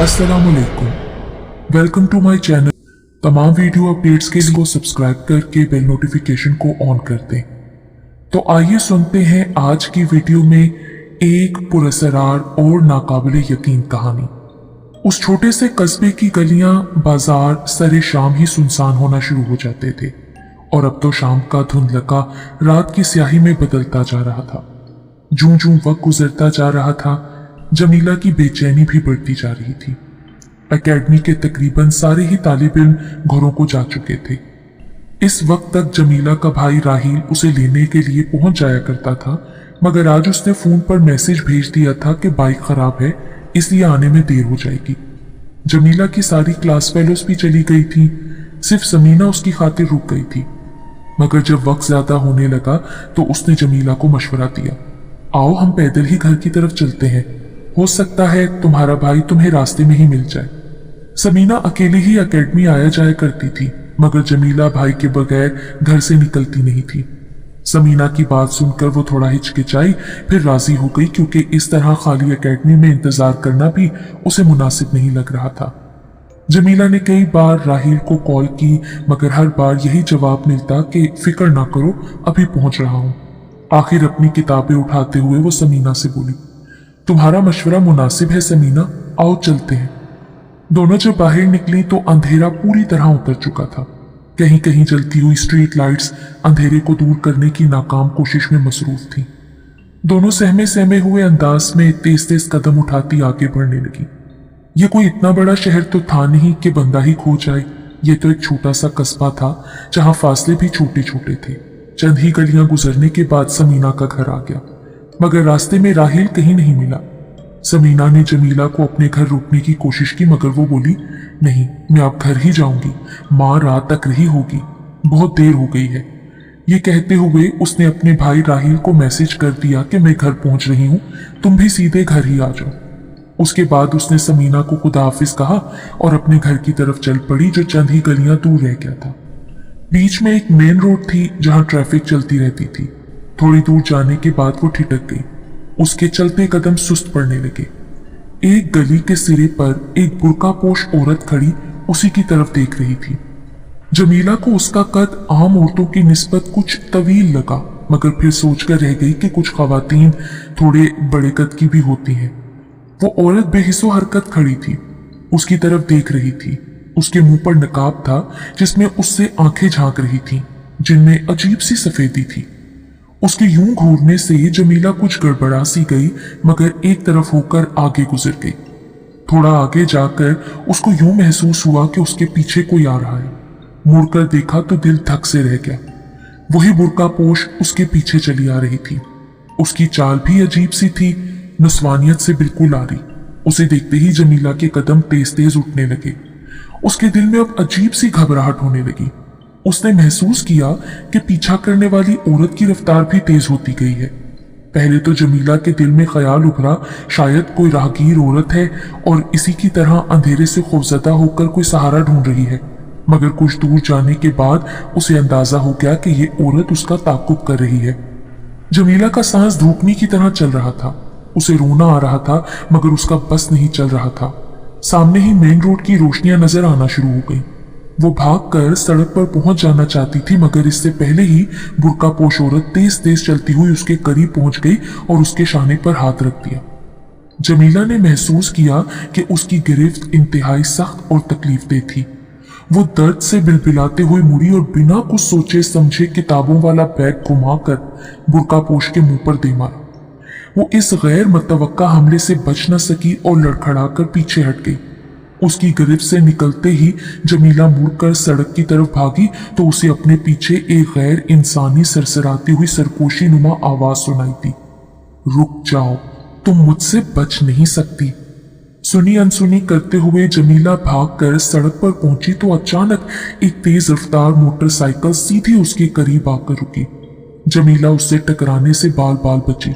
अस्सलामुअलैकुम, welcome to my channel. तमाम video updates के लिए सब्सक्राइब करके बेल नोटिफिकेशन को ऑन कर दें। तो आइए सुनते हैं आज की वीडियो में एक पुरअसरार और नाकाबिले यकीन कहानी। उस छोटे से कस्बे की गलियां, बाजार सरे शाम ही सुनसान होना शुरू हो जाते थे और अब तो शाम का धुंधलका रात की स्याही में बदलता जा रहा था। जूं जूं वक्त गुजरता जा रहा था, जमीला की बेचैनी भी बढ़ती जा रही थी। एकेडमी के तकरीबन सारे ही तालिब इल्म घरों को जा चुके थे। इस वक्त तक जमीला का भाई राहिल उसे लेने के लिए पहुंच जाया करता था, मगर आज उसने फोन पर मैसेज भेज दिया था कि बाइक खराब है, इसलिए आने में देर हो जाएगी। जमीला की सारी क्लास फेलोज भी चली गई थी, सिर्फ समीना उसकी खातिर रुक गई थी। मगर जब वक्त ज्यादा होने लगा तो उसने जमीला को मशवरा दिया, आओ हम पैदल ही घर की तरफ चलते हैं, हो सकता है तुम्हारा भाई तुम्हें रास्ते में ही मिल जाए। समीना अकेली ही एकेडमी आया जाया करती थी, मगर जमीला भाई के बगैर घर से निकलती नहीं थी। समीना की बात सुनकर वो थोड़ा हिचकिचाई, फिर राजी हो गई, क्योंकि इस तरह खाली एकेडमी में इंतजार करना भी उसे मुनासिब नहीं लग रहा था। जमीला ने कई बार राहिल को कॉल की, मगर हर बार यही जवाब मिलता कि फिक्र ना करो, अभी पहुंच रहा हूं। आखिर अपनी किताबें उठाते हुए वो समीना से बोली, तुम्हारा मशवरा मुनासिब है समीना, आओ चलते हैं। दोनों जब बाहर निकली तो अंधेरा पूरी तरह उतर चुका था। कहीं कहीं जलती हुई स्ट्रीट लाइट्स अंधेरे को दूर करने की नाकाम कोशिश में मसरूफ थी। दोनों सहमे सहमे हुए अंदाज में तेज तेज कदम उठाती आगे बढ़ने लगी। ये कोई इतना बड़ा शहर तो था नहीं कि बंदा ही खो जाए। ये तो एक छोटा सा कस्बा था जहां फासले भी छोटे छोटे थे। चंद ही गलियां गुजरने के बाद समीना का घर आ गया, मगर रास्ते में राहिल कहीं नहीं मिला। समीना ने जमीला को अपने घर रोकने की कोशिश की, मगर वो बोली, नहीं, मैं अब घर ही जाऊंगी, माँ रात तक रही होगी, बहुत देर हो गई है। ये कहते हुए उसने अपने भाई राहिल को मैसेज कर दिया कि मैं घर पहुंच रही हूं, तुम भी सीधे घर ही आ जाओ। उसके बाद उसने समीना को खुदा हाफिज कहा और अपने घर की तरफ चल पड़ी, जो चंद ही गलियां दूर रह गया था। बीच में एक मेन रोड थी जहां ट्रैफिक चलती रहती थी। थोड़ी दूर जाने के बाद वो ठिठक गई, उसके चलते कदम सुस्त पड़ने लगे। एक गली के सिरे पर एक बुर्कापोश औरत खड़ी उसी की तरफ देख रही थी। जमीला को उसका कद आम औरतों की निस्बत कुछ तवील लगा, मगर फिर सोचकर रह गई कि कुछ खवातीन थोड़े बड़े कद की भी होती हैं। वो औरत बेहिस्सो हरकत खड़ी थी, उसकी तरफ देख रही थी। उसके मुंह पर नकाब था जिसमें उससे आंखें झांक रही थीं, जिनमें अजीब सी सफेदी थी। उसके यूं घूरने से जमीला कुछ गड़बड़ा सी गई, मगर एक तरफ होकर आगे गुजर गई। थोड़ा आगे जाकर उसको यूं महसूस हुआ कि उसके पीछे कोई आ रहा है। मुड़कर देखा तो दिल धक से रह गया। वही बुर्कापोश उसके पीछे चली आ रही थी। उसकी चाल भी अजीब सी थी, नस्वानियत से बिल्कुल आ रही। उसे देखते ही जमीला के कदम तेज तेज उठने लगे। उसके दिल में अब अजीब सी घबराहट होने लगी। उसने महसूस किया कि पीछा करने वाली औरत की रफ्तार भी तेज होती गई है। पहले तो जमीला के दिल में ख्याल उभरा, शायद कोई राहगीर औरत है और इसी की तरह अंधेरे से खौफजदा होकर कोई सहारा ढूंढ रही है। मगर कुछ दूर जाने के बाद उसे अंदाजा हो गया कि ये औरत उसका ताकुब कर रही है। जमीला का सांस धूपनी की तरह चल रहा था। उसे रोना आ रहा था, मगर उसका बस नहीं चल रहा था। सामने ही मेन रोड की रोशनियां नजर आना शुरू हो गई। वो भागकर सड़क पर पहुंच जाना चाहती थी, मगर इससे पहले ही बुर्कापोश औरत तेज तेज चलती हुई उसके करीब पहुंच गई और उसके शाने पर हाथ रख दिया। जमीला ने महसूस किया कि उसकी गिरफ्त इंतहाई सख्त और तकलीफदेह थी। वो दर्द से बिलबिलाते हुए मुड़ी और बिना कुछ सोचे समझे किताबों वाला बैग घुमाकर बुर्कापोश के मुंह पर दे मारा। वो इस गैर मतवक्का हमले से बच न सकी और लड़खड़ाकर पीछे हट गई। उसकी गिरफ्त से निकलते ही जमीला मुड़कर सड़क की तरफ भागी तो उसे अपने पीछे एक गैर इंसानी सरसराती हुई सरकोशी नुमा आवाज सुनाई दी, रुक जाओ, तुम मुझसे बच नहीं सकती। सुनी अनसुनी करते हुए जमीला भागकर सड़क पर पहुंची तो अचानक एक तेज रफ्तार मोटरसाइकिल सीधी उसके करीब आकर रुकी। जमीला उससे टकराने से बाल बाल बची।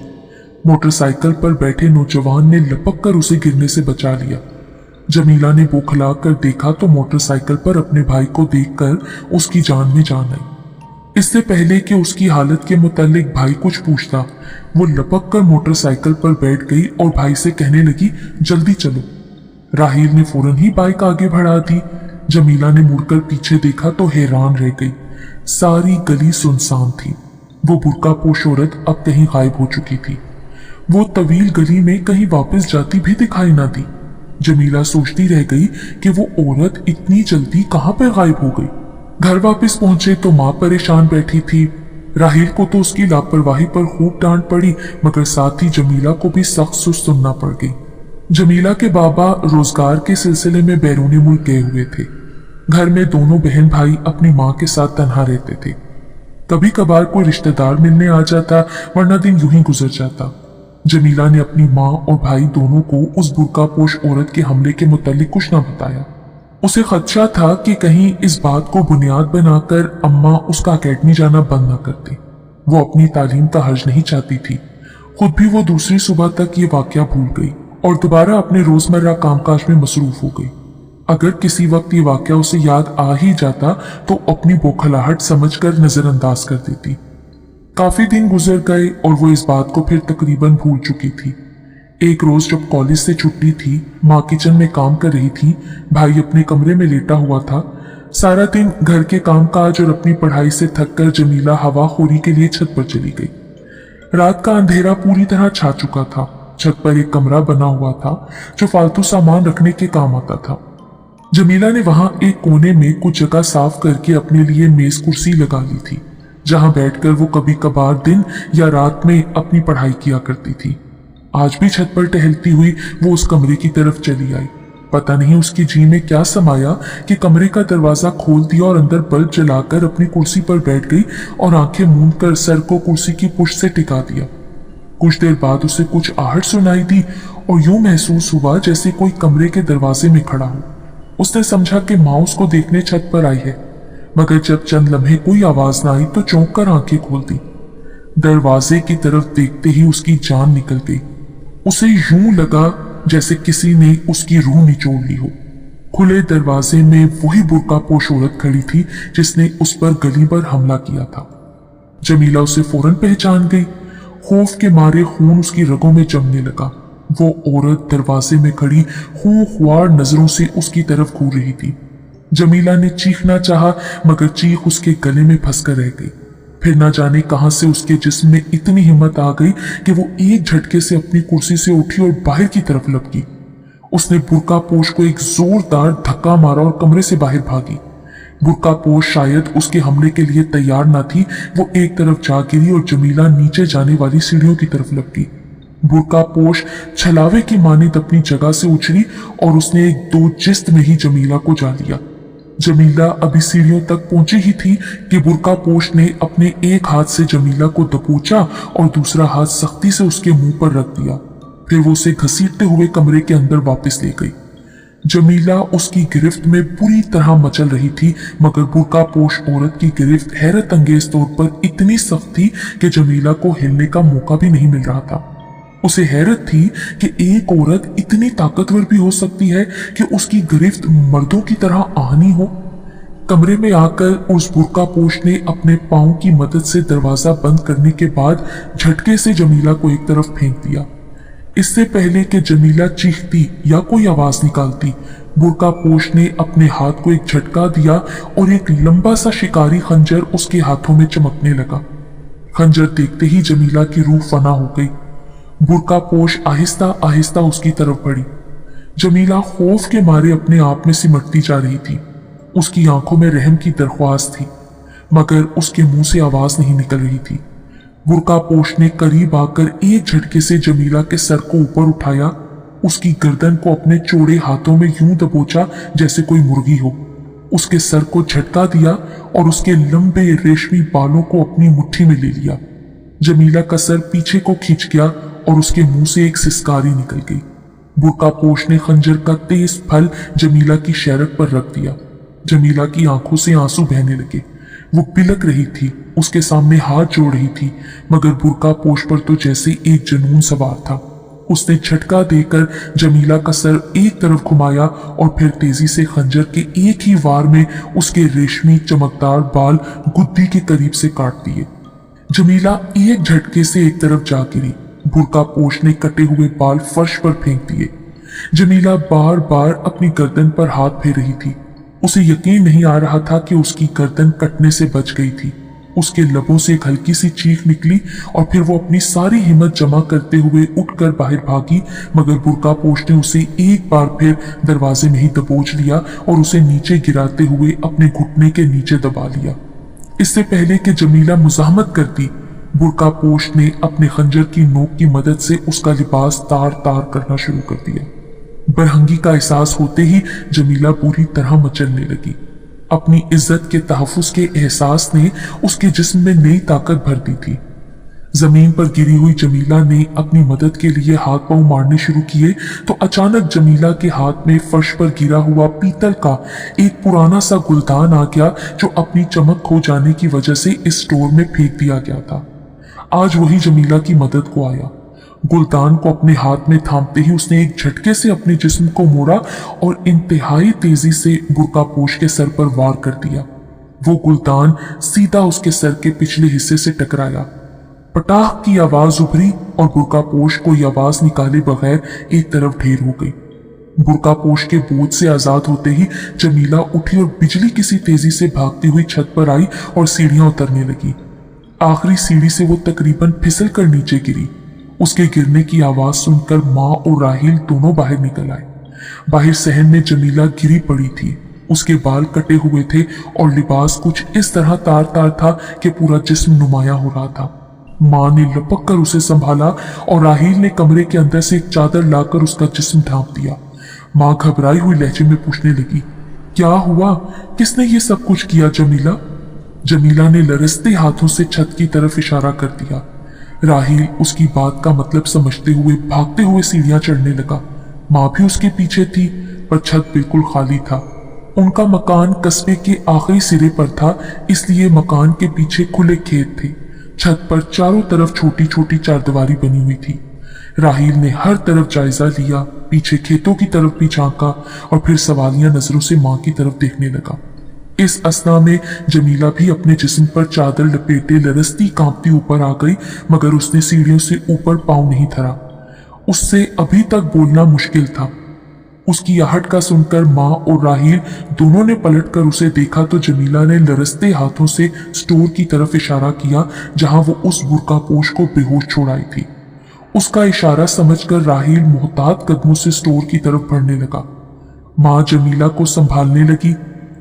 मोटरसाइकिल पर बैठे नौजवान ने लपक कर उसे गिरने से बचा लिया। जमीला ने बौखला कर देखा तो मोटरसाइकिल पर अपने भाई को देखकर उसकी जान में जान आई। इससे पहले कि उसकी हालत के मुतालिक भाई कुछ पूछता, वो लपक कर मोटरसाइकिल पर बैठ गई और भाई से कहने लगी, जल्दी चलो। राहिल ने फौरन ही बाइक आगे बढ़ा दी। जमीला ने मुड़कर पीछे देखा तो हैरान रह गई। सारी गली सुनसान थी। वो बुर्कापोश औरत अब कहीं गायब हो चुकी थी। वो तवील गली में कहीं वापस जाती भी दिखाई ना दी। जमीला सोचती रह गई कि वो औरत इतनी जल्दी कहां पर गायब हो गई। घर वापस पहुंचे तो मां परेशान बैठी थी। राहिल को तो उसकी लापरवाही पर खूब डांट पड़ी, मगर साथ ही जमीला को भी सख्त सुस्त सुनना पड़ गई। जमीला के बाबा रोजगार के सिलसिले में बैरूनी मुल्क गए हुए थे। घर में दोनों बहन भाई अपनी माँ के साथ तन्हा रहते थे। कभी कभार कोई रिश्तेदार मिलने आ जाता, वरना दिन यूं ही गुजर जाता। जमीला ने अपनी माँ और भाई दोनों को उस बुर्कापोश औरत के हमले के मुतालिक कुछ न बताया। उसे खदशा था कि कहीं इस बात को बुनियाद बनाकर अम्मा उसका अकेडमी जाना बंद न करती। वो अपनी तालीम का हर्ज नहीं चाहती थी। खुद भी वो दूसरी सुबह तक ये वाकया भूल गई और दोबारा अपने रोजमर्रा कामकाज में मसरूफ हो गई। अगर किसी वक्त ये वाकया उसे याद आ ही जाता तो अपनी बौखलाहट समझकर नजरअंदाज कर देती। काफी दिन गुजर गए और वो इस बात को फिर तकरीबन भूल चुकी थी। एक रोज जब कॉलेज से छुट्टी थी, माँ किचन में काम कर रही थी, भाई अपने कमरे में लेटा हुआ था। सारा दिन घर के कामकाज और अपनी पढ़ाई से थककर जमीला हवाखोरी के लिए छत पर चली गई। रात का अंधेरा पूरी तरह छा चुका था। छत पर एक कमरा बना हुआ था जो फालतू सामान रखने के काम आता था। जमीला ने वहां एक कोने में कुछ जगह साफ करके अपने लिए मेज कुर्सी लगा ली थी, जहां बैठकर वो कभी कभार दिन या रात में अपनी पढ़ाई किया करती थी। आज भी छत पर टहलती हुई वो उस कमरे की तरफ चली आई। पता नहीं उसकी जी में क्या समाया कि कमरे का दरवाजा खोल दिया और अंदर बल्ब जलाकर अपनी कुर्सी पर बैठ गई और आंखें मूंद कर सर को कुर्सी की पुष्ट से टिका दिया। कुछ देर बाद उसे कुछ आहट सुनाई दी और यूं महसूस हुआ जैसे कोई कमरे के दरवाजे में खड़ा हो। उसने समझा कि माँ उसको देखने छत पर आई है, मगर जब चंद लम्हे कोई आवाज ना आई तो चौंक कर आंखें खोल दी। दरवाजे की तरफ देखते ही उसकी जान निकल गई। उसे यूं लगा जैसे किसी ने उसकी रूह निचोड़ ली हो। खुले दरवाजे में वही बुर्कापोश औरत खड़ी थी जिसने उस पर गली भर हमला किया था। जमीला उसे फौरन पहचान गई। खौफ के मारे खून उसकी रगों में जमने लगा। वो औरत दरवाजे में खड़ी खूंखार नजरों से उसकी तरफ घूर रही थी। जमीला ने चीखना चाहा, मगर चीख उसके गले में फंसकर रह गई। फिर ना जाने कहां से उसके जिस्म में इतनी हिम्मत आ गई कि वो एक झटके से अपनी कुर्सी से उठी और बाहर की तरफ लपकी। उसने बुर्कापोश को एक जोरदार धक्का मारा और कमरे से बाहर भागी। बुर्कापोश शायद उसके हमले के लिए तैयार ना थी। वो एक तरफ जा गिरी और जमीला नीचे जाने वाली सीढ़ियों की तरफ लपकी। बुर्कापोश छलावे की मानित अपनी जगह से उछली और उसने एक दो जिस्त में ही जमीला को जा लिया। जमीला अभी सीढ़ियों तक पहुंची ही थी कि बुर्कापोश ने अपने एक हाथ से जमीला को दबोचा और दूसरा हाथ सख्ती से उसके मुंह पर रख दिया। फिर वो उसे घसीटते हुए कमरे के अंदर वापस ले गई। जमीला उसकी गिरफ्त में बुरी तरह मचल रही थी, मगर बुर्कापोश औरत की गिरफ्त हैरत अंगेज तौर पर इतनी सख्त थी कि जमीला को हिलने का मौका भी नहीं मिल रहा था। उसे हैरत थी कि एक औरत इतनी ताकतवर भी हो सकती है कि उसकी गिरफ्त मर्दों की तरह आहनी हो। कमरे में आकर उस बुर्कापोश ने अपने पांव की मदद से दरवाजा बंद करने के बाद झटके से जमीला को एक तरफ फेंक दिया। इससे पहले कि जमीला चीखती या कोई आवाज निकालती, बुर्कापोश ने अपने हाथ को एक झटका दिया और एक लंबा सा शिकारी खंजर उसके हाथों में चमकने लगा। खंजर देखते ही जमीला की रूह फना हो गई। बुर्कापोश आहिस्ता आहिस्ता उसकी तरफ बढ़ी। जमीला खौफ के मारे अपने आप में सिमटती जा रही थी। उसकी आंखों में रहम की दरख्वास्त थी, मगर उसके मुंह से आवाज नहीं निकल रही थी। बुर्कापोश ने करीब आकर एक झटके से जमीला के सर को ऊपर उठाया, उसकी गर्दन को अपने चौड़े हाथों में यूं दबोचा जैसे कोई मुर्गी हो। उसके सर को झटका दिया और उसके लंबे रेशमी बालों को अपनी मुट्ठी में ले लिया। जमीला का सर पीछे को खींच गया और उसके मुंह से एक सिसकारी निकल गई। बुर्कापोश ने खंजर का तेज फल जमीला की शहरक पर रख दिया। जमीला की आंखों से आंसू बहने लगे। वो बिलक रही थी, उसके सामने हाथ जोड़ रही थी, मगर बुर्कापोश पर तो जैसे एक जुनून सवार था। उसने झटका देकर जमीला का सर एक तरफ घुमाया और फिर तेजी से खंजर के एक ही वार में उसके रेशमी चमकदार बाल गुद्दी के करीब से काट दिए। जमीला एक झटके से एक तरफ जा गिरी। बुर्कापोश ने कटे हुए बाल फर्श पर फेंक दिए। जमीला बार बार अपनी गर्दन पर हाथ फेर रही थी। उसे यकीन नहीं आ रहा था कि उसकी गर्दन कटने से बच गई थी। उसके लबों से एक हल्की सी चीख निकली और फिर वो अपनी सारी हिम्मत जमा करते हुए उठकर बाहर भागी, मगर बुर्का पोश ने उसे एक बार फिर दरवाजे में ही दबोच लिया और उसे नीचे गिराते हुए अपने घुटने के नीचे दबा लिया। इससे पहले कि जमीला मुजाहमत करती, बुर्का पोश ने अपने खंजर की नोक की मदद से उसका लिबास तार तार करना शुरू कर दिया। बरहंगी का एहसास होते ही जमीला पूरी तरह मचलने लगी। अपनी इज्जत के तहफ्फुज के एहसास ने उसके जिस्म में नई ताकत भर दी थी। जमीन पर गिरी हुई जमीला ने अपनी मदद के लिए हाथ पांव मारने शुरू किए तो अचानक जमीला के हाथ में फर्श पर गिरा हुआ पीतल का एक पुराना सा गुलदान आ गया, जो अपनी चमक खो जाने की वजह से इस स्टोर में फेंक दिया गया था। आज वही जमीला की मदद को आया। गुलदान को अपने हाथ में थामते ही उसने एक झटके से अपने जिस्म को मोड़ा और इंतहाई तेजी से बुर्का पोश के सर पर वार कर दिया। वो गुलदान सीधा उसके सर के पिछले हिस्से से टकराया। पटाख की आवाज उभरी और बुर्का पोश कोई आवाज निकाले बगैर एक तरफ ढेर हो गई। बुर्का पोश के बोझ से आजाद होते ही जमीला उठी और बिजली किसी तेजी से भागती हुई छत पर आई और सीढ़ियां उतरने लगी। आखिरी सीढ़ी से वो तकरीबन फिसल कर नीचे गिरी। उसके गिरने की आवाज सुनकर माँ और राहिल दोनों बाहर निकल आए। बाहर सहन में जमीला गिरी पड़ी थी। उसके बाल कटे हुए थे और लिबास कुछ इस तरह तार तार था कि पूरा जिस्म नुमाया हो रहा था। माँ ने लपक कर उसे संभाला और राहिल ने कमरे के अंदर से एक चादर लाकर उसका जिस्म ढांप दिया। माँ घबराई हुई लहजे में पूछने लगी, क्या हुआ? किसने ये सब कुछ किया जमीला? जमीला ने लरसते हाथों से छत की तरफ इशारा कर दिया। राहिल उसकी बात का मतलब समझते हुए भागते हुए सीढ़ियां चढ़ने लगा। माँ भी उसके पीछे थी, पर छत बिल्कुल खाली था। उनका मकान कस्बे के आखिरी सिरे पर था, इसलिए मकान के पीछे खुले खेत थे। छत पर चारों तरफ छोटी छोटी चारदीवारी बनी हुई थी। राहिल ने हर तरफ जायजा लिया, पीछे खेतों की तरफ भी झांका और फिर सवालिया नजरों से माँ की तरफ देखने लगा। इस असना में जमीला भी अपने जिस्म पर चादर लपेटे लरसती कांपती ऊपर आ गई, मगर उसने सीढ़ियों से ऊपर पांव नहीं धरा। उससे अभी तक बोलना मुश्किल था। उसकी आहट का सुनकर माँ और राहिल दोनों ने पलटकर उसे देखा तो जमीला ने लरसते हाथों से स्टोर की तरफ इशारा किया, जहां वो उस बुर्का पोश को बेहोश छोड़ आई थी। उसका इशारा समझकर राहिल मुहतात कदमों से स्टोर की तरफ बढ़ने लगा। माँ जमीला को संभालने लगी।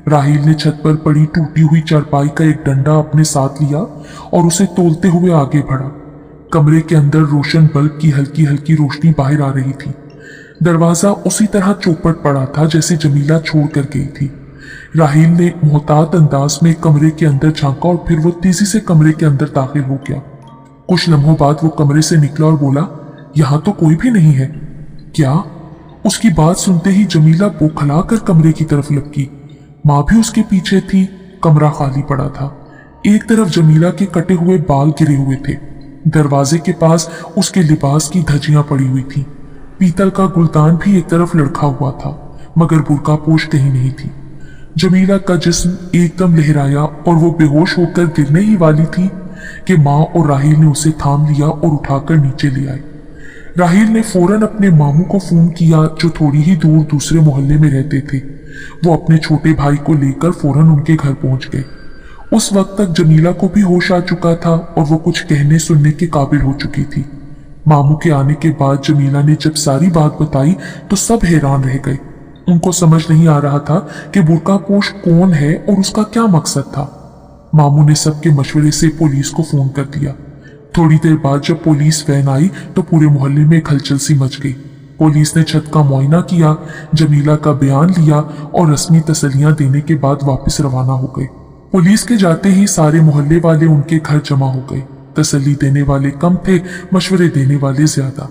राहिल ने छत पर पड़ी टूटी हुई चारपाई का एक डंडा अपने साथ लिया और उसे तोलते हुए आगे बढ़ा। कमरे के अंदर रोशन बल्ब की हल्की हल्की रोशनी बाहर आ रही थी। दरवाजा उसी तरह चौपट पड़ा था जैसे जमीला छोड़ कर गई थी। राहिल ने मोहतात अंदाज में कमरे के अंदर झांका और फिर वो तेजी से कमरे के अंदर दाखिल हो गया। कुछ लम्हों बाद वो कमरे से निकला और बोला, यहाँ तो कोई भी नहीं है। क्या? उसकी बात सुनते ही जमीला बौखला कर कमरे की तरफ लपकी। माँ भी उसके पीछे थी। कमरा खाली पड़ा था। एक तरफ जमीला के कटे हुए बाल गिरे हुए थे। दरवाजे के पास उसके लिबास की धज्जियां पड़ी हुई थी। पीतल का गुलदान भी एक तरफ लड़खा हुआ था, मगर बुर्का पोश कहीं नहीं थी। जमीला का जिस्म एकदम लहराया और वो बेहोश होकर गिरने ही वाली थी कि माँ और राहिल ने उसे थाम लिया और उठाकर नीचे ले आए। राहिल ने फौरन अपने मामू को फोन किया, जो थोड़ी ही दूर दूसरे मोहल्ले में रहते थे। वो अपने छोटे भाई को लेकर फौरन उनके घर पहुंच गए। उस वक्त तक जमीला को भी होश आ चुका था और वो कुछ कहने सुनने के काबिल हो चुकी थी। मामू के आने के बाद जमीला ने जब सारी बात बताई तो सब हैरान रह गए। उनको समझ नहीं आ रहा था कि बुर्का पोश कौन है और उसका क्या मकसद था। मामू ने सबके मशवरे से पुलिस को फोन कर दिया। थोड़ी देर बाद जब पुलिस वैन आई तो पूरे मोहल्ले में हलचल सी मच गई। पुलिस ने छत का मुआयना किया, जमीला का बयान लिया और रस्मी तसल्लियां देने के बाद वापस रवाना हो गए। पुलिस के जाते ही सारे मोहल्ले वाले उनके घर जमा हो गए। तसल्ली देने वाले कम थे, मशवरे देने वाले ज्यादा।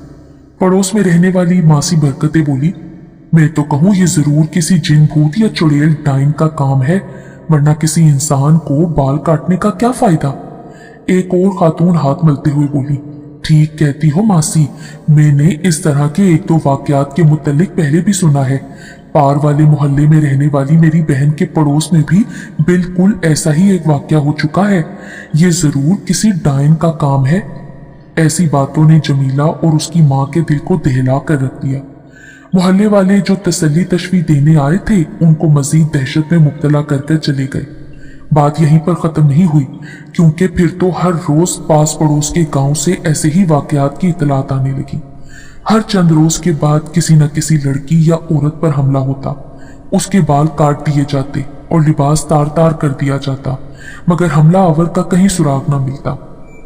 पड़ोस में रहने वाली मासी बरकतें बोली, मैं तो कहूँ ये जरूर किसी जिन भूत या चुड़ैल डाइन का काम है, वरना किसी इंसान को बाल काटने का क्या फायदा। एक और खातून हाथ मलते हुए बोली, ठीक कहती हो मासी, मैंने इस तरह के एक दो वाकयात के मुतल्लिक पहले भी सुना है। पार वाले मोहल्ले में रहने वाली मेरी बहन के पड़ोस में भी बिल्कुल ऐसा ही एक वाकया हो चुका है। ये जरूर किसी डायन का काम है। ऐसी बातों ने जमीला और उसकी माँ के दिल को दहला कर रख दिया। मोहल्ले वाले जो तसल्ली तशवी देने आए थे उनको मजीद दहशत में मुब्तला कर कर चले गए। बात यहीं पर खत्म नहीं हुई, क्योंकि फिर तो हर रोज पास पड़ोस के गांव से ऐसे ही वाकयात की इतलात आने लगी। हर चंद रोज के बाद किसी न किसी लड़की या औरत पर हमला होता, उसके बाल काट दिए जाते और लिबास तार तार कर दिया जाता, मगर हमला आवर का कहीं सुराग न मिलता।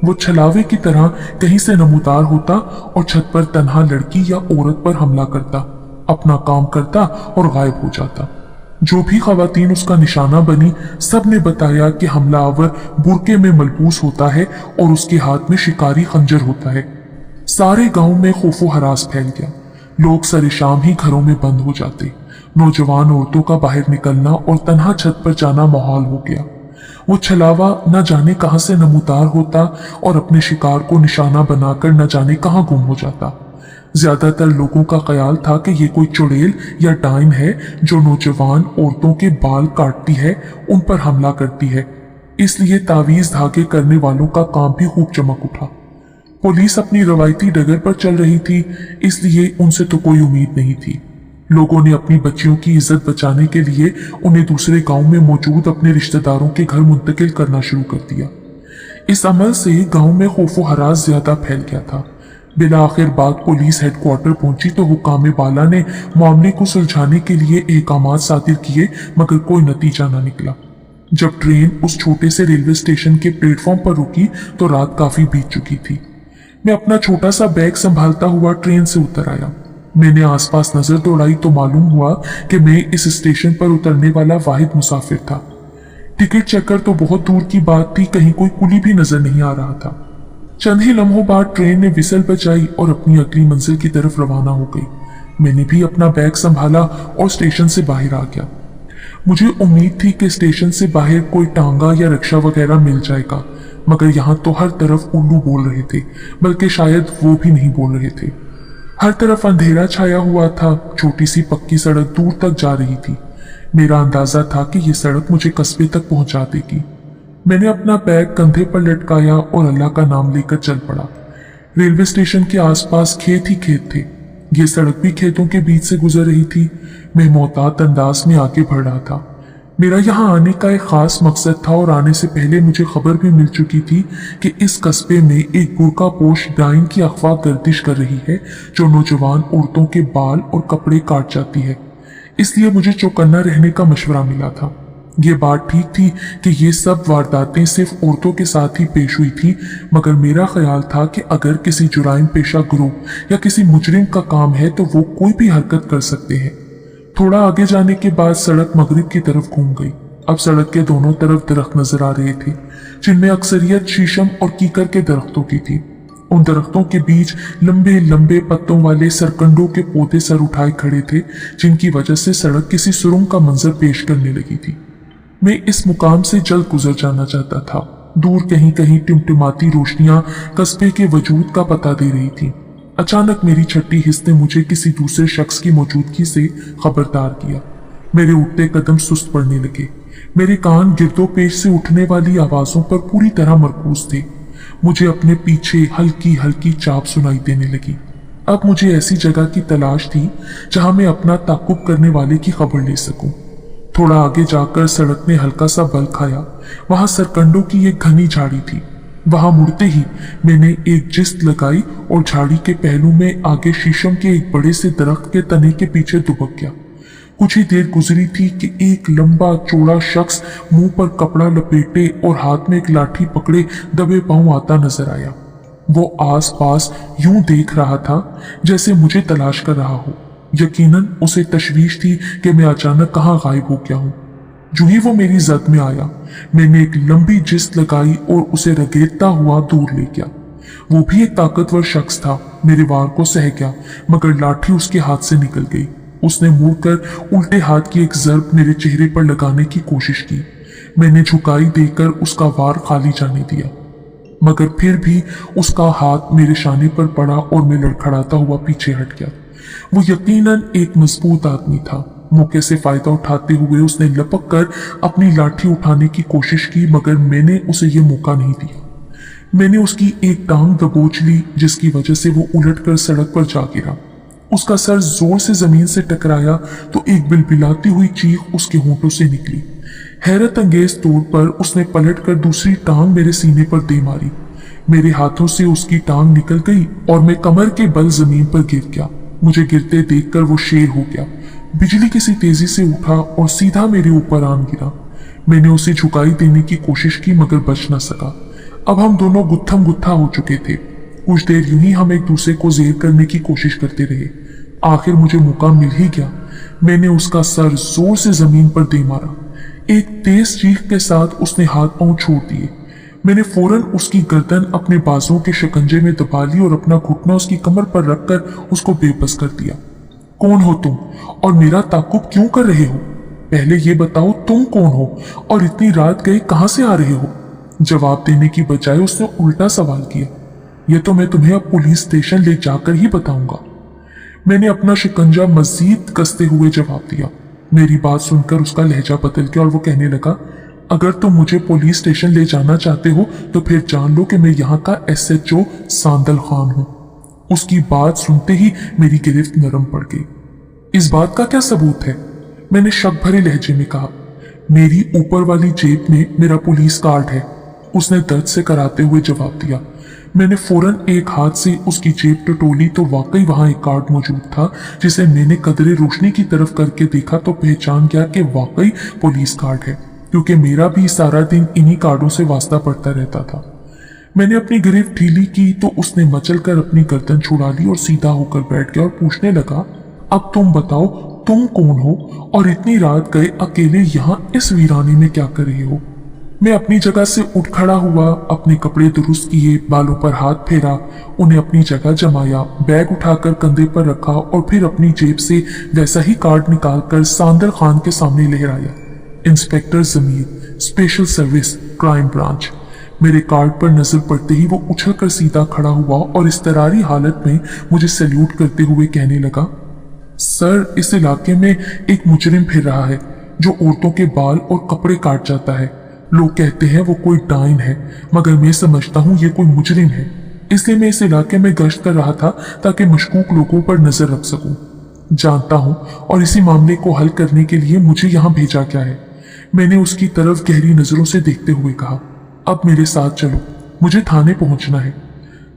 वो छलावे की तरह कहीं से नमूदार होता और छत पर तन्हा लड़की या औरत पर हमला करता, अपना काम करता और गायब हो जाता। जो भी खवातीन उसका निशाना बनी, सब ने बताया कि हमलावर बुरके में मलबूस होता है और उसके हाथ में शिकारी खंजर होता है। सारे गांव में खौफो हरास फैल गया। लोग सरे शाम ही घरों में बंद हो जाते। नौजवान औरतों का बाहर निकलना और तन्हा छत पर जाना माहौल हो गया। वो छलावा न जाने कहां से नमूदार होता और अपने शिकार को निशाना बनाकर न जाने कहां गुम हो जाता। ज्यादातर लोगों का ख्याल था कि ये कोई चुड़ैल या डाइन है जो नौजवान औरतों के बाल काटती है, उन पर हमला करती है। इसलिए तावीज धागे करने वालों का काम भी खूब चमक उठा। पुलिस अपनी रवायती डगर पर चल रही थी, इसलिए उनसे तो कोई उम्मीद नहीं थी। लोगों ने अपनी बच्चियों की इज्जत बचाने के लिए उन्हें दूसरे गांव में मौजूद अपने रिश्तेदारों के घर मुंतकिल करना शुरू कर दिया। इस अमल से गांव में खौफो हरास ज्यादा फैल गया था। बिला आखिर बात पुलिस हेडक्वार्टर पहुंची तो हुकाम बाला ने मामले को सुलझाने के लिए अहकामात सादिर किए, मगर कोई नतीजा न निकला। जब ट्रेन उस छोटे से रेलवे स्टेशन के प्लेटफॉर्म पर रुकी तो रात काफी बीत चुकी थी। मैं अपना छोटा सा बैग संभालता हुआ ट्रेन से उतर आया। मैंने आसपास नजर दौड़ाई तो मालूम हुआ कि मैं इस स्टेशन पर उतरने वाला वाहिद मुसाफिर था। टिकट चेकर तो बहुत दूर की बात थी, कहीं कोई कुली भी नजर नहीं आ रहा था। चंद ही लम्हों बाद ट्रेन ने विसल बजाई और अपनी अगली मंजिल की तरफ रवाना हो गई। मैंने भी अपना बैग संभाला और स्टेशन से बाहर आ गया। मुझे उम्मीद थी कि स्टेशन से बाहर कोई टांगा या रिक्शा वगैरह मिल जाएगा, मगर यहाँ तो हर तरफ उल्लू बोल रहे थे, बल्कि शायद वो भी नहीं बोल रहे थे। हर तरफ अंधेरा छाया हुआ था। छोटी सी पक्की सड़क दूर तक जा रही थी। मेरा अंदाजा था कि ये सड़क मुझे कस्बे तक पहुंचा देगी। मैंने अपना बैग कंधे पर लटकाया और अल्लाह का नाम लेकर चल पड़ा। रेलवे स्टेशन के आसपास खेत ही खेत थे। ये सड़क भी खेतों के बीच से गुजर रही थी। मैं मोहतात अंदाज में आगे बढ़ रहा था। मेरा यहाँ आने का एक खास मकसद था और आने से पहले मुझे खबर भी मिल चुकी थी कि इस कस्बे में एक बुर्का पोश डाइन की अफवाह गर्दिश कर रही है जो नौजवान औरतों के बाल और कपड़े काट जाती है। इसलिए मुझे चौकन्ना रहने का मशवरा मिला था। ये बात ठीक थी कि ये सब वारदातें सिर्फ औरतों के साथ ही पेश हुई थी, मगर मेरा ख्याल था कि अगर किसी जुराइम पेशा ग्रुप या किसी मुजरिम का काम है तो वो कोई भी हरकत कर सकते हैं। थोड़ा आगे जाने के बाद सड़क मगरिब की तरफ घूम गई। अब सड़क के दोनों तरफ दरख्त नजर आ रहे थे, जिनमें अक्सरियत शीशम और कीकर के दरख्तों की थी। उन दरख्तों के बीच लंबे लंबे पत्तों वाले सरकंडों के पौधे सर उठाए खड़े थे, जिनकी वजह से सड़क किसी सुरंग का मंजर पेश करने लगी थी। मैं इस मुकाम से जल्द गुजर जाना चाहता था। दूर कहीं कहीं टिमटिमाती रोशनियां कस्बे के वजूद का पता दे रही थी। अचानक मेरी छठी हिस्स ने मुझे किसी दूसरे शख्स की मौजूदगी से खबरदार किया। मेरे उठते कदम सुस्त पड़ने लगे। मेरे कान गिरदो पेश से उठने वाली आवाजों पर पूरी तरह मरकूज थे। मुझे अपने पीछे हल्की हल्की चाप सुनाई देने लगी। अब मुझे ऐसी जगह की तलाश थी जहां मैं अपना ताकुब करने वाले की खबर ले सकूं। थोड़ा आगे जाकर सड़क ने हल्का सा बल खाया। वहां सरकंडों की एक घनी झाड़ी थी। वहां मुड़ते ही मैंने एक जिस्त लगाई और झाड़ी के पहलू में आगे शीशम के एक बड़े से दरख्त के तने के पीछे दुबक गया। कुछ ही देर गुजरी थी कि एक लंबा चौड़ा शख्स मुंह पर कपड़ा लपेटे और हाथ में एक लाठी पकड़े दबे पांव आता नजर आया। वो आस पास यूं देख रहा था जैसे मुझे तलाश कर रहा हो। यकीनन उसे तशवीश थी कि मैं अचानक कहाँ गायब हो गया हूँ। जो ही वो मेरी जद में आया, मैंने एक लंबी जिस्त लगाई और उसे रगेदता हुआ दूर ले गया। वो भी एक ताकतवर शख्स था। मेरे वार को सह गया, मगर लाठी उसके हाथ से निकल गई। उसने मुड़कर उल्टे हाथ की एक जर्ब मेरे चेहरे पर लगाने की कोशिश की। मैंने झुकाई देकर उसका वार खाली जाने दिया, मगर फिर भी उसका हाथ मेरे शाने पर पड़ा और मैं लड़खड़ाता हुआ पीछे हट गया। वो यकीनन एक मजबूत आदमी था। मौके से फायदा उठाते हुए उसने लपक कर अपनी लाठी उठाने की कोशिश की, मगर मैंने उसे ये मौका नहीं दिया। मैंने उसकी एक टांग दबोच ली, जिसकी वजह से वो उलटकर सड़क पर जा गिरा। उसका सर जोर से जमीन से टकराया तो एक बिलबिलाती हुई चीख उसके होंठों से निकली। हैरत अंगेज तौर पर उसने पलटकर दूसरी टांग मेरे सीने पर दे मारी। मेरे हाथों से उसकी टांग निकल गई और मैं कमर के बल जमीन पर गिर गया। मुझे गिरते देखकर वो शेर हो गया। बिजली किसी तेजी से उठा और सीधा मेरे ऊपर आन गिरा। मैंने उसे झुकाई देने की कोशिश की मगर बच न सका। अब हम दोनों गुत्थम गुत्था हो चुके थे। कुछ देर यूं ही हम एक दूसरे को जेर करने की कोशिश करते रहे। आखिर मुझे मौका मिल ही गया। मैंने उसका सर जोर से जमीन पर दे मारा। एक तेज चीख के साथ उसने हाथ पांव छोड़ दिए। मैंने फौरन उसकी गर्दन अपने बाजुओं के शिकंजे में दबा ली और अपना घुटना उसकी कमर पर रखकर उसको बेबस कर दिया। कौन हो तुम और मेरा ताकुब क्यों कर रहे हो? पहले ये बताओ तुम कौन हो और इतनी रात गए कहां से आ रहे हो? जवाब देने की बजाय उसने उल्टा सवाल किया। यह तो मैं तुम्हें अब पुलिस स्टेशन ले जाकर ही बताऊंगा। मैंने अपना शिकंजा मजीद कसते हुए जवाब दिया। मेरी बात सुनकर उसका लहजा बदल गया और वो कहने लगा, अगर तुम मुझे पुलिस स्टेशन ले जाना चाहते हो तो फिर जान लो कि मैं यहाँ का SHO सांदल खान हूँ। उसकी बात सुनते ही मेरी गिरफ्त नरम पड़ गई। इस बात का क्या सबूत है? मैंने शक भरे लहजे में कहा। मेरी ऊपर वाली जेब में मेरा पुलिस कार्ड है, उसने दर्द से कराते हुए जवाब दिया। मैंने फौरन एक हाथ से उसकी जेब टटोली तो वाकई वहां एक कार्ड मौजूद था, जिसे मैंने कदरे रोशनी की तरफ करके देखा तो पहचान गया कि वाकई पुलिस कार्ड है, क्योंकि मेरा भी सारा दिन इन्हीं कार्डों से वास्ता पड़ता रहता था। मैंने अपनी गिरफ्त ढीली की तो उसने मचलकर अपनी गर्दन छुड़ा ली और सीधा होकर बैठ गया और पूछने लगा, अब तुम बताओ तुम कौन हो और इतनी रात गए अकेले यहाँ इस वीराने में क्या कर रहे हो? मैं अपनी जगह से उठ खड़ा हुआ, अपने कपड़े दुरुस्त किए, बालों पर हाथ फेरा, उन्हें अपनी जगह जमाया, बैग उठाकर कंधे पर रखा और फिर अपनी जेब से वैसा ही कार्ड निकालकर सांदल खान के सामने लहराया। इंस्पेक्टर जमीर, स्पेशल सर्विस, क्राइम ब्रांच। मेरे कार्ड पर नजर पड़ते ही वो उछलकर सीधा खड़ा हुआ और इस्तरारी हालत में मुझे सैल्यूट करते हुए कहने लगा, सर, इस इलाके में एक मुजरिम फिर रहा है जो औरतों के बाल और कपड़े काट जाता है। लोग कहते हैं वो कोई डाइन है, मगर मैं समझता हूँ ये कोई मुजरिम है। इसलिए मैं इस इलाके में गश्त कर रहा था ताकि मशकूक लोगों पर नजर रख सकूं। जानता हूँ और इसी मामले को हल करने के लिए मुझे यहाँ भेजा गया है। मैंने उसकी तरफ गहरी नजरों से देखते हुए कहा, अब मेरे साथ चलो, मुझे थाने पहुंचना है।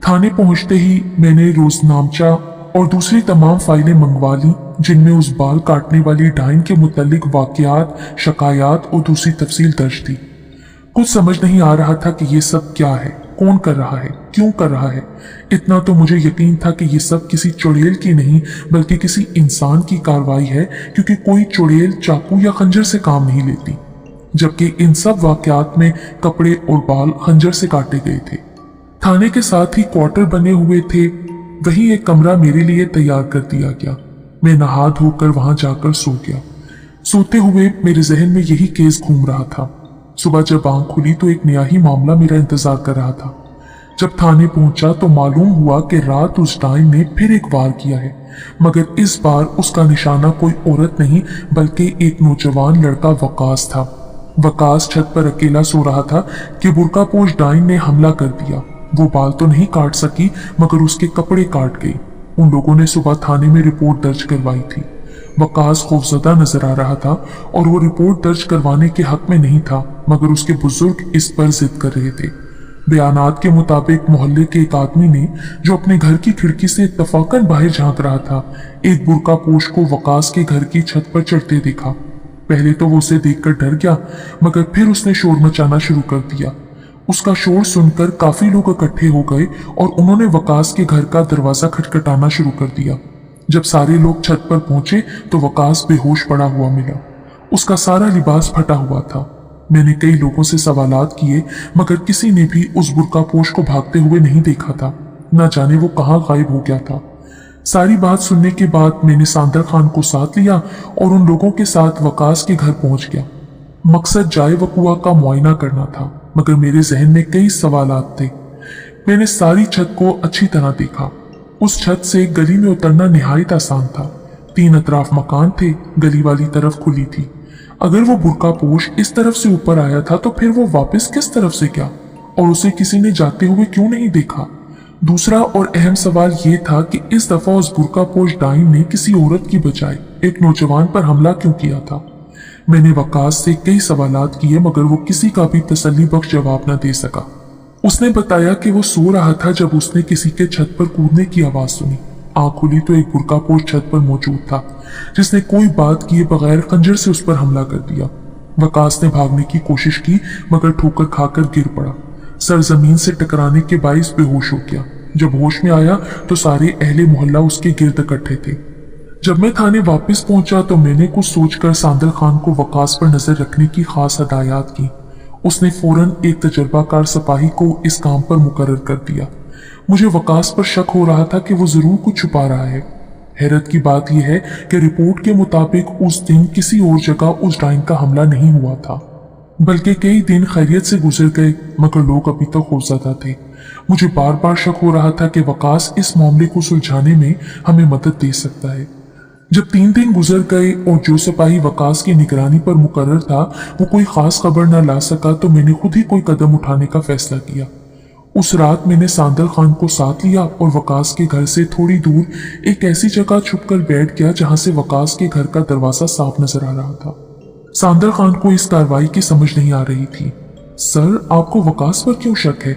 थाने पहुंचते ही मैंने रोजनामचा और दूसरी तमाम फाइलें मंगवा ली, जिनमें उस बाल काटने वाली डाइन के मुतालिक वाकयात, शिकायत और दूसरी तफसील दर्ज थी। कुछ समझ नहीं आ रहा था कि ये सब क्या है, कौन कर रहा है, क्यों कर रहा है। इतना तो मुझे यकीन था कि ये सब किसी चुड़ैल की नहीं बल्कि किसी इंसान की कार्रवाई है, क्योंकि कोई चुड़ैल चाकू या खंजर से काम नहीं लेती, जबकि इन सब वाकयात में कपड़े और बाल खंजर से काटे गए थे। थाने के साथ ही क्वार्टर बने हुए थे, वहीं एक कमरा मेरे लिए तैयार कर दिया गया। मैं नहा धोकर वहां जाकर सो गया। सोते हुए मेरे जहन में यही केस घूम रहा था। सुबह जब आंख खुली तो एक नया ही मामला मेरा इंतजार कर रहा था। जब थाने पहुंचा तो मालूम हुआ कि रात उस डाइन ने फिर एक वार किया है, मगर इस बार उसका निशाना कोई औरत नहीं बल्कि एक नौजवान लड़का वकास था। वकास छत पर अकेला सो रहा था कि बुर्कापोश डाइन ने हमला कर दिया। वो बाल तो नहीं काट सकी मगर उसके कपड़े काट गई। उन लोगों ने सुबह थाने में रिपोर्ट दर्ज करवाई थी। वकास खौफजदा नजर आ रहा था और वो रिपोर्ट दर्ज करवाने के हक में नहीं था, मगर उसके बुजुर्ग इस पर जिद कर रहे थे। बयानात के मुताबिक मोहल्ले के एक आदमी ने, जो अपने घर की खिड़की से इत्तफाकन बाहर झांक रहा था, एक बुर्कापोश को वकास के घर की छत पर चढ़ते देखा। पहले तो वो उसे देखकर डर गया, मगर फिर उसने शोर मचाना शुरू कर दिया। उसका शोर सुनकर काफी लोग इकट्ठे हो गए और उन्होंने वकास के घर का दरवाजा खटखटाना शुरू कर दिया। जब सारे लोग छत पर पहुंचे तो वकास बेहोश पड़ा हुआ मिला। उसका सारा लिबास फटा हुआ था। मैंने कई लोगों से सवालात किए, मगर किसी ने भी उस बुर्कापोश को भागते हुए नहीं देखा था। न जाने वो कहाँ गायब हो गया था। सारी बात सुनने के बाद मैंने सांदल खान को साथ लिया और उन लोगों के साथ वकास के घर पहुंच गया। मकसद जाए वकुआ का मुआयना करना था, मगर मेरे जहन में कई सवालात थे। मैंने सारी छत को अच्छी तरह देखा। उस छत से गली में उतरना निहायत आसान था। 3 अतराफ मकान थे, गली वाली तरफ खुली थी। अगर वो बुर्कापोश इस तरफ से ऊपर आया था तो फिर वो वापस किस तरफ से गया और उसे किसी ने जाते हुए क्यों नहीं देखा? दूसरा और अहम सवाल ये था कि इस दफा उस बुर्कापोश डाइन ने किसी औरत की बजाय एक नौजवान पर हमला क्यों किया था। मैंने वकास से कई सवालात किए मगर वो किसी का भी तसल्ली बख्श जवाब न दे सका। उसने बताया कि वो सो रहा था जब उसने किसी के छत पर कूदने की आवाज सुनी। आंख खुली तो एक बुर्कापोश छत पर मौजूद था जिसने कोई बात किए बगैर खंजर से उस पर हमला कर दिया। वकास ने भागने की कोशिश की मगर ठोकर खाकर गिर पड़ा। सर जमीन से टकराने के बाइस बेहोश हो गया। जब होश में आया तो सारे अहले मोहल्ला उसके गिर्द इकट्ठे थे। जब मैं थाने वापस पहुंचा तो मैंने कुछ सोचकर सांदल खान को वकास पर नजर रखने की खास हदायत की। उसने फौरन एक तजर्बाकार सिपाही को इस काम पर मुकर्रर कर दिया। मुझे वकास पर शक हो रहा था कि वो जरूर कुछ छुपा रहा है। हैरत की बात यह है कि रिपोर्ट के मुताबिक उस दिन किसी और जगह उस डाइन का हमला नहीं हुआ था, बल्कि कई दिन खैरियत से गुजर गए मगर लोग अभी तक खौफजदा थे। मुझे बार बार शक हो रहा था कि वकास इस मामले को सुलझाने में हमें मदद दे सकता है। जब 3 दिन गुजर गए और जो सिपाही वकास की निगरानी पर मुकर्रर था वो कोई खास खबर न ला सका तो मैंने खुद ही कोई कदम उठाने का फैसला किया। उस रात मैंने सांदल खान को साथ लिया और वकास के घर से थोड़ी दूर एक ऐसी जगह छुपकर बैठ गया जहां से वकास के घर का दरवाजा साफ नजर आ रहा था। सांदल खान को इस कार्रवाई की समझ नहीं आ रही थी। सर, आपको वकास पर क्यों शक है?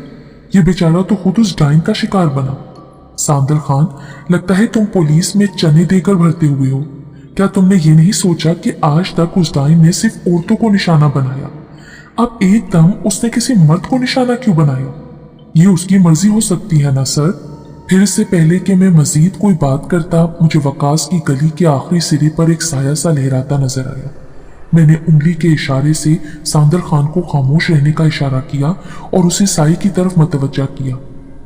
ये बेचारा तो खुद उस डाइन का शिकार बना। सांदल खान, लगता है तुम पुलिस में चने देकर भरते हुए हो। क्या तुमने ये नहीं सोचा कि आज तक उस डाइन ने सिर्फ औरतों को निशाना बनाया, अब एकदम उसने किसी मर्द को निशाना क्यों बनाया? ये उसकी मर्जी हो सकती है ना सर। फिर इससे पहले कि मैं मजीद कोई बात करता मुझे वकास की गली के आखिरी सिरे पर एक साया सा लहराता नजर आया। मैंने उंगली के इशारे से सांदल खान को खामोश रहने का इशारा किया और उसे साई की तरफ मतवज्जा किया।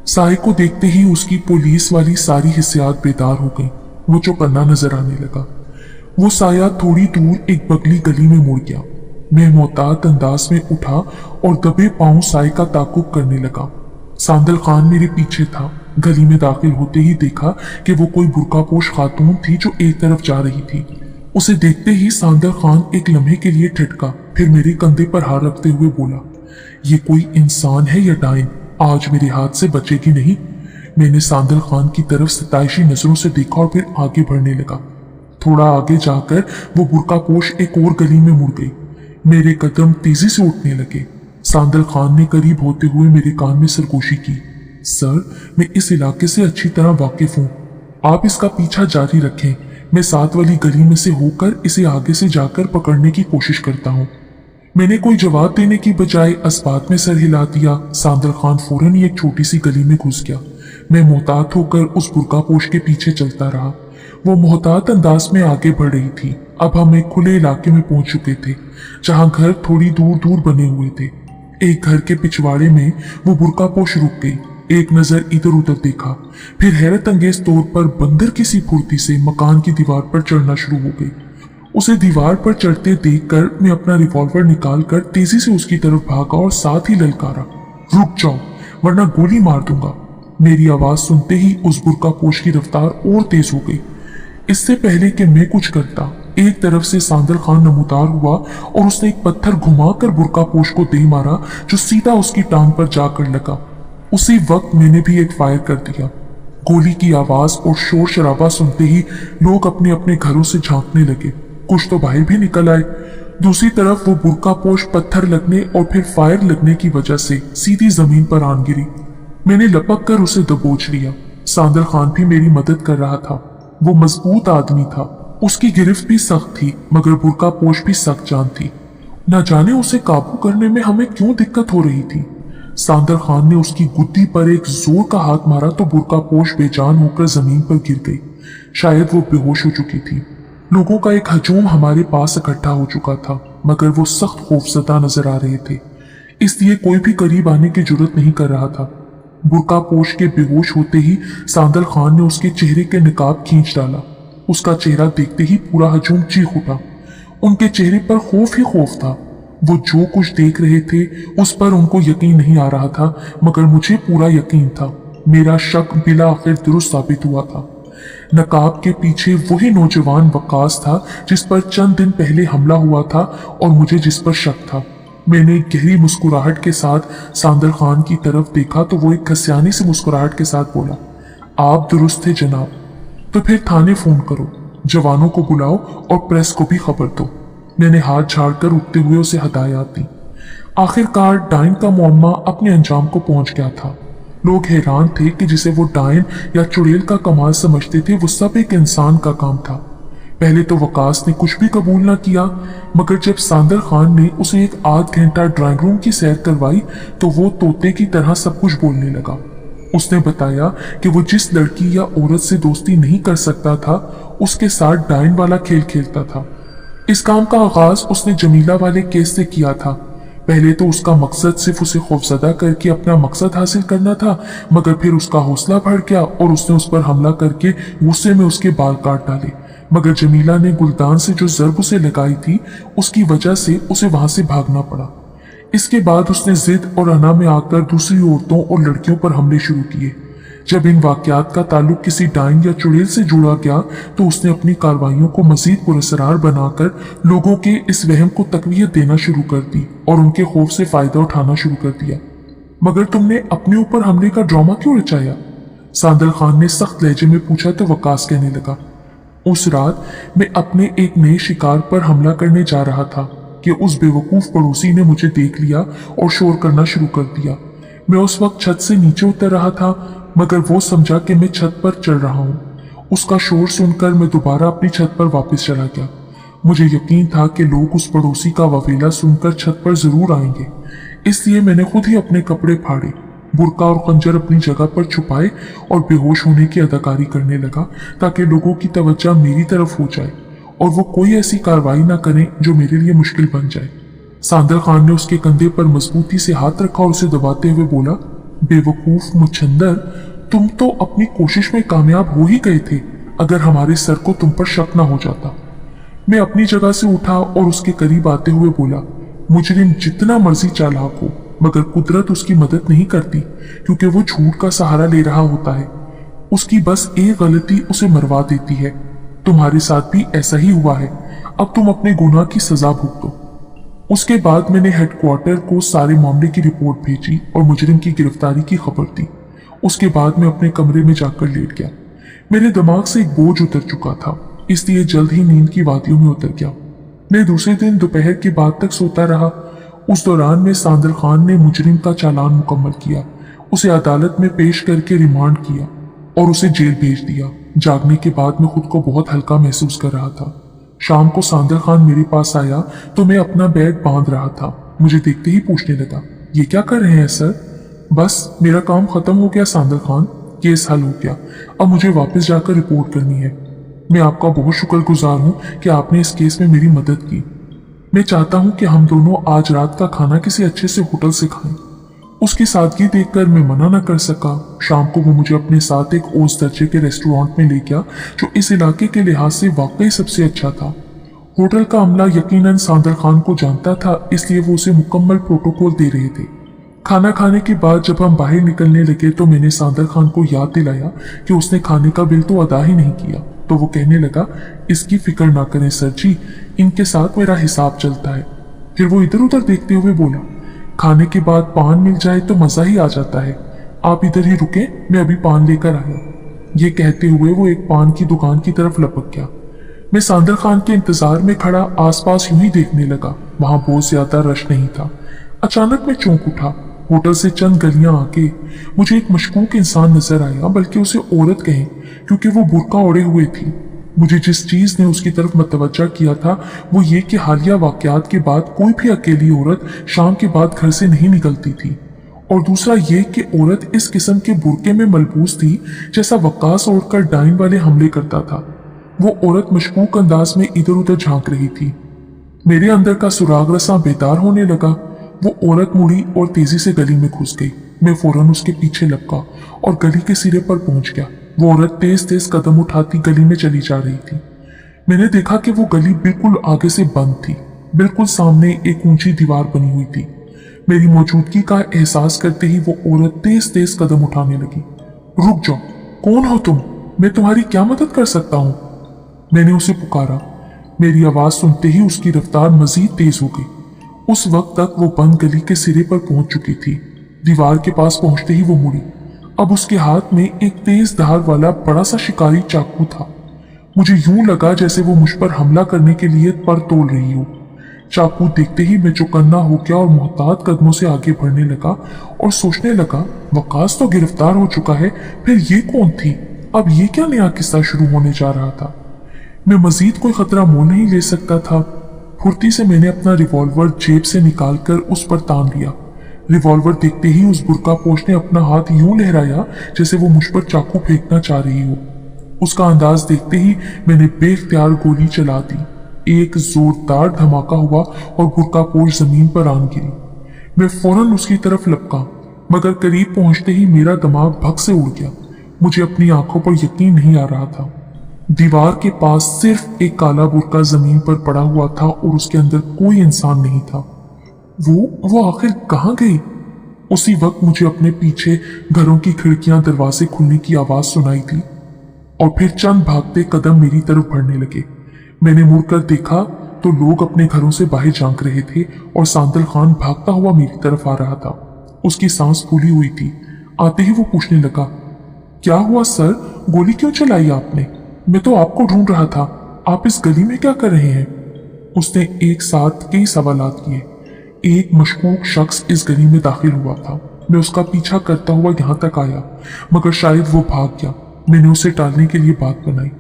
साई को देखते ही उसकी पुलिस वाली सारी हिस्सियात बेदार हो गई। वो चौकन्ना नजर आने लगा। वो साया थोड़ी दूर एक बगली गली में मुड़ गया। मैं मोहतात अंदाज में उठा और दबे पांव साई का ताकुब करने लगा। सांदल खान मेरे पीछे था। गली में दाखिल होते ही देखा कि वो कोई बुर्कापोश खातून थी जो एक तरफ जा रही थी। उसे देखते ही सांदल खान एक लम्हे के लिए ठिठका, फिर मेरे कंधे पर हाथ रखते हुए बोला, ये कोई इंसान है या डाइन? आज मेरे हाथ से बचेगी नहीं। मैंने सांदल खान की तरफ सताइशी नजरों से देखा और फिर आगे बढ़ने लगा। थोड़ा आगे जाकर वो बुर्कापोश एक और गली में मुड़ गई। मेरे कदम तेजी से उठने लगे। सांदल खान ने करीब होते हुए मेरे कान में सरगोशी की। सर, मैं इस इलाके से अच्छी तरह वाकिफ हूँ, आप इसका पीछा जारी रखें। मैं साथ वाली गली में से होकर इसे आगे से जाकर पकड़ने की कोशिश करता हूँ। मैंने कोई जवाब देने की बजाय इस्बात में सर हिला दिया। सांदल खान फौरन ही एक छोटी सी गली में घुस गया। मैं मोहतात होकर उस बुर्कापोश के पीछे चलता रहा। वो मोहतात अंदाज में आगे बढ़ रही थी। अब हम एक खुले इलाके में पहुंच चुके थे जहां घर थोड़ी दूर दूर बने हुए थे। एक घर के पिछवाड़े में वो बुर्कापोश रुक गई। एक नजर इधर उधर देखा, फिर हैरत अंगेज तौर पर बंदर की सी फुर्ती से मकान की दीवार पर चढ़ना शुरू हो गई। उसे दीवार पर चढ़ते देखकर मैं अपना रिवॉल्वर निकालकर तेजी से उसकी तरफ भागा और साथ ही ललकारा, रुक जाओ वरना गोली मार दूंगा। मेरी आवाज सुनते ही उस बुर्कापोश की रफ्तार और तेज हो गई। इससे पहले कि मैं कुछ करता, एक तरफ से सांदल खान नमूदार हुआ और उसने एक पत्थर घुमाकर बुर्कापोश को दे मारा जो सीधा उसकी टांग पर जाकर लगा। उसी वक्त मैंने भी एक फायर कर दिया। गोली की आवाज और शोर शराबा सुनते ही लोग अपने अपने घरों से झांकने लगे। कुछ तो बाहर भी निकल आए। दूसरी तरफ वो बुर्कापोश पत्थर लगने और फिर फायर लगने की वजह से सीधी जमीन पर आन गिरी। मैंने लपक कर उसे दबोच लिया। सांदल खान भी मेरी मदद कर रहा था। वो मजबूत आदमी था, उसकी गिरफ्त भी सख्त थी मगर बुर्कापोश भी सख्त जान थी। न जाने उसे काबू करने में हमें क्यों दिक्कत हो रही थी। सांदल खान ने उसकी गुद्दी पर एक जोर का हाथ मारा तो बुर्कापोश बेजान होकर जमीन पर गिर गई। शायद वो बेहोश हो चुकी थी। लोगों का एक हजूम हमारे पास इकट्ठा हो चुका था मगर वो सख्त खौफजदा नजर आ रहे थे, इसलिए कोई भी करीब आने की जुर्रत नहीं कर रहा था। बुर्कापोश के बेहोश होते ही सांदल खान ने उसके चेहरे के निकाब खींच डाला। उसका चेहरा देखते ही पूरा हजूम चीख उठा। उनके चेहरे पर खौफ ही खौफ था। वो जो कुछ देख रहे थे उस पर उनको यकीन नहीं आ रहा था मगर मुझे पूरा यकीन था। मेरा शक बिला आखिर दुरुस्त साबित हुआ था। नकाब के पीछे वही नौजवान वकास था जिस पर चंद दिन पहले हमला हुआ था और मुझे जिस पर शक था। मैंने एक गहरी मुस्कुराहट के साथ सांदर खान की तरफ देखा तो वो एक खसियानी सी मुस्कुराहट के साथ बोला, आप दुरुस्त थे जनाब। तो फिर थाने फोन करो, जवानों को बुलाओ और प्रेस को भी खबर दो। मैंने हाथ झाड़कर उठते हुए उसे हदायत दी। आखिरकार डाइन का मुअम्मा अपने अंजाम को पहुंच गया था। लोग हैरान थे कि जिसे वो डाइन या चुड़ैल का कमाल समझते थे वो सब एक इंसान का काम था। पहले तो वकास ने कुछ भी कबूल ना किया, मगर जब सांदर खान ने उसे एक आध घंटा ड्राइंग रूम की सैर करवाई तो वो तोते की तरह सब कुछ बोलने लगा। उसने बताया कि वो जिस लड़की या औरत से दोस्ती नहीं कर सकता था उसके साथ डाइन वाला खेल खेलता था। इस काम का आगाज उसने जमीला वाले केस से किया था। पहले तो उसका मकसद सिर्फ उसे खौफजदा करके अपना मकसद हासिल करना था, मगर फिर उसका हौसला बढ़ गया और उसने उस पर हमला करके गुस्से में उसके बाल काट डाले। मगर जमीला ने गुलदान से जो जर्ब उसे लगाई थी उसकी वजह से उसे वहां से भागना पड़ा। इसके बाद उसने जिद और अना में आकर दूसरी औरतों और लड़कियों पर हमले शुरू किए। जब इन वाकयात का ताल्लुक किसी डाइन या चुड़ैल से जुड़ा गया तो उसने अपनी कार्रवाइयों को मजीद पुरअसरार बनाकर लोगों के इस वहम को तकवीत देना शुरू कर दी और उनके खौफ से फायदा उठाना शुरू कर दिया। मगर तुमने अपने ऊपर हमले का ड्रामा क्यों रचाया? सांदर खान ने सख्त लहजे में पूछा तो वकास कहने लगा, उस रात मैं अपने एक नए शिकार पर हमला करने जा रहा था कि उस बेवकूफ पड़ोसी ने मुझे देख लिया और शोर करना शुरू कर दिया। मैं उस वक्त छत से नीचे उतर रहा था, मगर वो समझा कि मैं छत पर चढ़ रहा हूँ। उसका शोर सुनकर मैं दोबारा अपनी छत पर वापस चला गया। मुझे यकीन था कि लोग उस पड़ोसी का वफेला सुनकर छत पर जरूर आएंगे, इसलिए मैंने खुद ही अपने कपड़े फाड़े, बुर्का और खंजर अपनी जगह पर छुपाए और बेहोश होने की अदाकारी करने लगा ताकि लोगों की तवज्जो मेरी तरफ हो जाए और वो कोई ऐसी कार्रवाई ना करें जो मेरे लिए मुश्किल बन जाए। सांदर खान ने उसके कंधे पर मजबूती से हाथ रखा और उसे दबाते हुए बोला, बेवकूफ मुछंदर, तुम तो अपनी कोशिश में कामयाब हो ही गए थे अगर हमारे सर को तुम पर शक ना हो जाता। मैं अपनी जगह से उठा और उसके करीब आते हुए बोला, मुजरिम जितना मर्जी चालाक हो मगर कुदरत उसकी मदद नहीं करती क्योंकि वो झूठ का सहारा ले रहा होता है। उसकी बस एक गलती उसे मरवा देती है। तुम्हारे साथ भी ऐसा ही हुआ है। अब तुम अपने गुनाह की सजा भुगतो। उसके बाद मैंने हेडक्वार्टर को सारे मामले की रिपोर्ट भेजी और मुजरिम की गिरफ्तारी की खबर दी। उसके बाद मैं अपने कमरे में जाकर लेट गया। मेरे दिमाग से एक बोझ उतर चुका था, इसलिए जल्द ही नींद की वादियों में उतर गया। मैं दूसरे दिन दोपहर के बाद तक सोता रहा। उस दौरान में सांदर खान ने मुजरिम का चालान मुकम्मल किया, उसे अदालत में पेश करके रिमांड किया और उसे जेल भेज दिया। जागने के बाद मैं खुद को बहुत हल्का महसूस कर रहा था। शाम को सांदर खान मेरे पास आया तो मैं अपना बैग बांध रहा था। मुझे देखते ही पूछने लगा, ये क्या कर रहे हैं सर? बस मेरा काम खत्म हो गया सांदर खान, केस हल हो गया। अब मुझे वापस जाकर रिपोर्ट करनी है। मैं आपका बहुत शुक्रगुजार हूँ कि आपने इस केस में मेरी मदद की। मैं चाहता हूँ कि हम दोनों आज रात का खाना किसी अच्छे से होटल से खाएं। उसकी सादगी देखकर मैं मना न कर सका। शाम को वो मुझे अपने साथ एक ओस दर्जे के रेस्टोरेंट में ले गया जो इस इलाके के लिहाज से वाकई सबसे अच्छा था। होटल का अमला यकीनन सांदर खान को जानता था, इसलिए वो उसे मुकम्मल प्रोटोकॉल दे रहे थे। खाना खाने के बाद जब हम बाहर निकलने लगे तो मैंने सांदर खान को याद दिलाया कि उसने खाने का बिल तो अदा ही नहीं किया। तो वो कहने लगा, इसकी फिक्र ना करें सर जी, इनके साथ मेरा हिसाब चलता है। फिर वो इधर उधर देखते हुए बोला, खाने के बाद पान मिल जाए तो मजा ही आ जाता है। आप इधर ही रुके, मैं अभी पान लेकर आया। ये कहते हुए वो एक पान की दुकान की तरफ लपक गया। मैं सांदर खान के इंतजार में खड़ा आसपास यूं ही देखने लगा। वहां बहुत ज्यादा रश नहीं था। अचानक मैं चौंक उठा। होटल से चंद गलियां आगे मुझे एक मशकूक इंसान नजर आया, बल्कि उसे औरत कहें क्योंकि वो बुर्का ओढ़े हुए थी। मुझे जिस चीज ने उसकी तरफ मतवज्जा किया था वो ये कि हालिया वाकयात के बाद कोई भी अकेली औरत शाम के बाद घर से नहीं निकलती थी, और दूसरा ये कि औरत इस किस्म के बुर्के में मलबूस थी जैसा वकास ओढ़कर डाइन वाले हमले करता था। वो औरत मशकूक अंदाज में इधर उधर झांक रही थी। मेरे अंदर का सुराग रसा बेदार होने लगा। वो औरत मुड़ी और तेजी से गली में घुस गई। मैं फौरन उसके पीछे लपका और गली के सिरे पर पहुंच गया। वो औरत तेज तेज कदम उठाती गली में चली जा रही थी। मैंने देखा कि वो गली बिल्कुल आगे से बंद थी। बिल्कुल सामने एक ऊंची दीवार बनी हुई थी। मेरी मौजूदगी का एहसास करते ही वो औरत तेज तेज कदम उठाने लगी। रुक जाओ, कौन हो तुम? मैं तुम्हारी क्या मदद कर सकता हूँ? मैंने उसे पुकारा। मेरी आवाज सुनते ही उसकी रफ्तार मजीद तेज हो गई। उस वक्त तक वो बंद गली के सिरे पर पहुंच चुकी थी। दीवार के पास पहुंचते ही वो मुड़ी। अब उसके हाथ में एक तेज धार वाला बड़ा सा शिकारी चाकू था। मुझे यूं लगा जैसे वो मुझ पर हमला करने के लिए पर तोल रही हो। चाकू देखते ही मैं चौकन्ना हो गया और मोहतात कदमों से आगे बढ़ने लगा और सोचने लगा, वकास तो गिरफ्तार हो चुका है, फिर ये कौन थी? अब ये क्या नया किस्सा शुरू होने जा रहा था? मैं मजीद कोई खतरा मोल नहीं ले सकता था। फुर्ती से मैंने अपना रिवॉल्वर जेब से निकालकर उस पर तान दिया। रिवॉल्वर देखते ही उस बुर्कापोश ने अपना हाथ यूं लहराया जैसे वो मुझ पर चाकू फेंकना चाह रही हो। उसका अंदाज देखते ही मैंने बेख्तियार गोली चला दी। एक जोरदार धमाका हुआ और बुर्कापोश जमीन पर आन गिरी। मैं फौरन उसकी तरफ लपका, मगर करीब पहुंचते ही मेरा दिमाग भग से उड़ गया। मुझे अपनी आंखों पर यकीन नहीं आ रहा था। दीवार के पास सिर्फ एक काला बुर्का जमीन पर पड़ा हुआ था और उसके अंदर कोई इंसान नहीं था। वो आखिर कहाँ गई? उसी वक्त मुझे अपने पीछे घरों की खिड़कियां दरवाजे खुलने की आवाज सुनाई दी और फिर चंद भागते कदम मेरी तरफ बढ़ने लगे। मैंने मुड़कर देखा तो लोग अपने घरों से बाहर झांक रहे थे और सांदल खान भागता हुआ मेरी तरफ आ रहा था। उसकी सांस फूली हुई थी। आते ही वो पूछने लगा, क्या हुआ सर, गोली क्यों चलाई आपने? मैं तो आपको ढूंढ रहा था। आप इस गली में क्या कर रहे हैं? उसने एक साथ कई सवालात किए। एक मशकूक शख्स इस गली में दाखिल हुआ था। मैं उसका पीछा करता हुआ यहाँ तक आया, मगर शायद वो भाग गया। मैंने उसे टालने के लिए बात बनाई।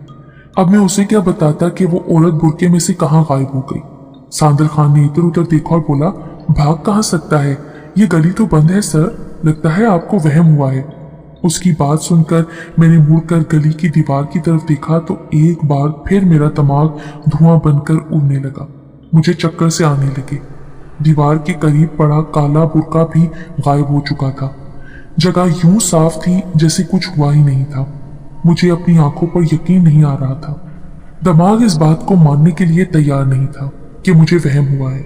अब मैं उसे क्या बताता कि वो औरत बुरके में से कहाँ गायब हो गई। सांदल खान ने इधर उधर देखा और बोला, भाग कहाँ सकता है, ये गली तो बंद है सर, लगता है आपको वहम हुआ है। उसकी बात सुनकर मैंने मुड़कर गली की दीवार की तरफ देखा तो एक बार फिर मेरा दिमाग धुआं बनकर उड़ने लगा। मुझे चक्कर से आने लगे। दीवार के करीब पड़ा काला बुर्का भी गायब हो चुका था। जगह यूं साफ थी जैसे कुछ हुआ ही नहीं था। मुझे अपनी आंखों पर यकीन नहीं आ रहा था। दिमाग इस बात को मानने के लिए तैयार नहीं था कि मुझे वहम हुआ है।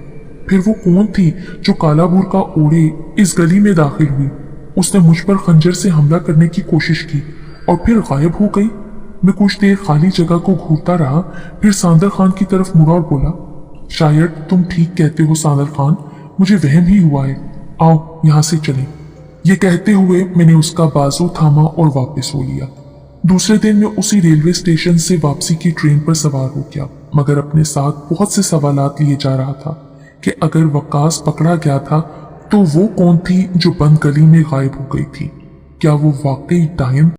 फिर वो कौन थी जो काला बुर्का ओढ़े इस गली में दाखिल हुई? उसने मुझ पर खंजर से हमला करने की कोशिश की और फिर गायब हो गई। मैं कुछ देर खाली जगह को घूरता रहा, फिर सांदल खान की तरफ मुड़ा और बोला, शायद तुम ठीक कहते हो सांदल खान, मुझे वहम ही हुआ है, आओ यहाँ से चलें। ये कहते हुए मैंने उसका बाजू थामा और वापस हो लिया। दूसरे दिन मैं उसी रेलवे स्टेशन से वापसी की ट्रेन पर सवार हो गया, मगर अपने साथ बहुत से सवालात लिए जा रहा था कि अगर वकास पकड़ा गया था तो वो कौन थी जो बंद गली में गायब हो गई थी? क्या वो वाकई डायन